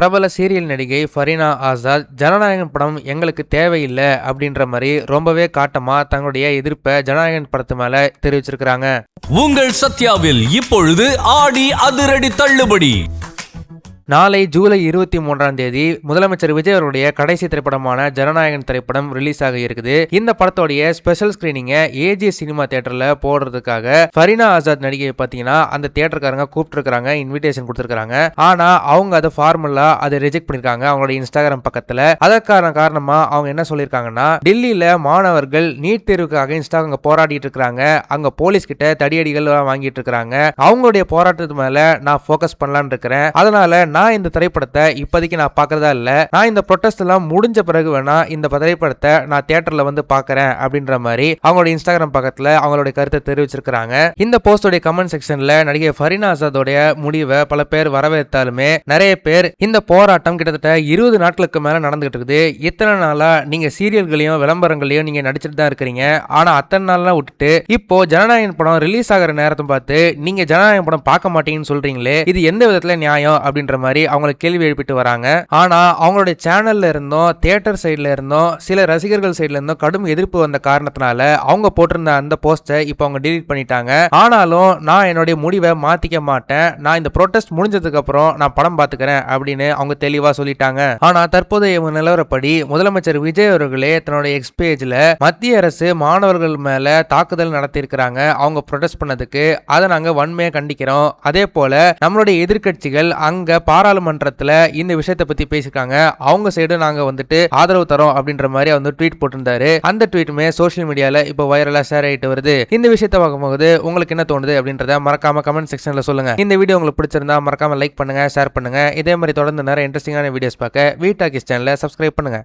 பிரபல சீரியல் நடிகை ஃபரீனா ஆசாத் ஜனநாயகன் படம் எங்களுக்கு தேவையில்லை அப்படின்ற மாதிரி ரொம்பவே காட்டமா தங்களுடைய எதிர்ப்பை ஜனநாயகன் படத்து மேல தெரிவிச்சிருக்காங்க. உங்கள் சத்யாவில் இப்பொழுது ஆடி அதிரடி தள்ளுபடி. நாளை ஜூலை 23 முதலமைச்சர் விஜய் அவருடைய கடைசி திரைப்படமான ஜனநாயகன் திரைப்படம் ரிலீஸ் ஆக இருக்குது. இந்த படத்தோடைய ஸ்பெஷல் ஸ்கிரீனிங்கை ஏஜி சினிமா தியேட்டர்ல போடுறதுக்காக ஃபரீனா ஆசாத் நடிகையை பார்த்தீங்கன்னா அந்த தியேட்டருக்காரங்க கூப்பிட்டுருக்காங்க, இன்விடேஷன் கொடுத்துருக்காங்க. ஆனா அவங்க அதை ஃபார்மலா அதை ரிஜெக்ட் பண்ணிருக்காங்க அவங்களுடைய இன்ஸ்டாகிராம் பக்கத்துல. அதற்கான காரணமா அவங்க என்ன சொல்லியிருக்காங்கன்னா, டெல்லியில மாணவர்கள் நீட் தேர்வுக்காக அங்க போராடிட்டு இருக்காங்க, அங்க போலீஸ் கிட்ட தடியடிகள் வாங்கிட்டு இருக்காங்க, அவங்களுடைய போராட்டத்து மேல நான் போக்கஸ் பண்ணலான்னு இருக்கிறேன். அதனால நான் இந்த திரைப்படத்தை இப்போதைக்கு நான் பார்க்கறதா இல்ல, நான் இந்த ப்ரொடெஸ்ட் எல்லாம் முடிஞ்ச பிறகு வேணா இந்த திரைப்படத்தை நான் தியேட்டர்ல வந்து பார்க்கறேன் அப்படின்ற மாதிரி அவங்களோட இன்ஸ்டாகிராம் பக்கத்துல அவங்களுடைய கருத்தை தெரிவிச்சிருக்காங்க. இந்த போஸ்டோட கமெண்ட் செக்ஷன்ல நடிகை ஃபரீனா ஆசாதோடைய முடிவை பல பேர் வரவேற்றாலுமே நிறைய பேர் இந்த போராட்டம் கிட்டத்தட்ட 20 நாட்களுக்கு மேல நடந்துகிட்டு இருக்குது, இத்தனை நாளா நீங்க சீரியல்களையும் விளம்பரங்களையும் நீங்க நடிச்சிட்டு தான் இருக்கிறீங்க, ஆனா அத்தனை நாள்லாம் விட்டுட்டு இப்போ ஜனநாயகன் படம் ரிலீஸ் ஆகிற நேரத்தை பார்த்து நீங்க ஜனநாயகன் படம் பார்க்க மாட்டீங்கன்னு சொல்றீங்களே, இது எந்த விதத்துல நியாயம் அப்படின்ற மாதிரி அவங்களை கேள்வி எழுப்பிட்டு வராங்க. ஆனா அவங்களுடைய சேனல்ல இருந்தும் தியேட்டர் சைட்ல இருந்தும் சில ரசிகர்கள் சைட்ல இருந்தும் கடும் எதிர்ப்பு வந்த காரணத்தினால அவங்க போட்டிருந்த அந்த போஸ்டை இப்போ அவங்க டெலீட் பண்ணிட்டாங்க. ஆனாலும் நான் என்னுடைய முடிவை மாத்திக்க மாட்டேன், நான் இந்த ப்ரொடெஸ்ட் முடிஞ்சதுக்கு அப்புறம் நான் படம் பார்த்துக்கிறேன் அப்படின்னு அவங்க தெளிவா சொல்லிட்டாங்க. ஆனா தற்போதைய நிலவரப்படி முதலமைச்சர் விஜய் அவர்களே தன்னுடைய எக்ஸ் பேஜ்ல மத்திய அரசு மாணவர்கள் மேல தாக்குதல் நடத்தி இருக்கிறாங்க அவங்க ப்ரொடெஸ்ட் பண்ணதுக்கு, அதை நாங்க வன்மையா கண்டிக்கிறோம். அதே போல நம்மளுடைய எதிர்கட்சிகள் அங்க பாராளுமன்றத்துல இந்த விஷயத்தை பத்தி பேசிருக்காங்க, அவங்க சைடு நாங்க வந்துட்டு ஆதரவு தரோம் அப்படின்ற மாதிரி வந்து ட்வீட் போட்டிருந்தாரு. அந்த ட்வீட்டுமே சோஷியல் மீடியால இப்போ வைரலா ஷேர் ஆயிட்டு வருது. இந்த விஷயத்தை பார்க்கும்போது உங்களுக்கு என்ன தோணுது அப்படின்றத மறக்காம கமெண்ட் செக்ஷன்ல சொல்லுங்க. இந்த வீடியோ உங்களுக்கு பிடிச்சிருந்தா மறக்காம லைக் பண்ணுங்க, ஷேர் பண்ணுங்க. இதே மாதிரி தொடர்ந்து நிறைய இன்ட்ரெஸ்டிங்கான வீடியோஸ் பார்க்க வீ டாக்கீஸ் சேனலை சப்ஸ்கிரைப் பண்ணுங்க.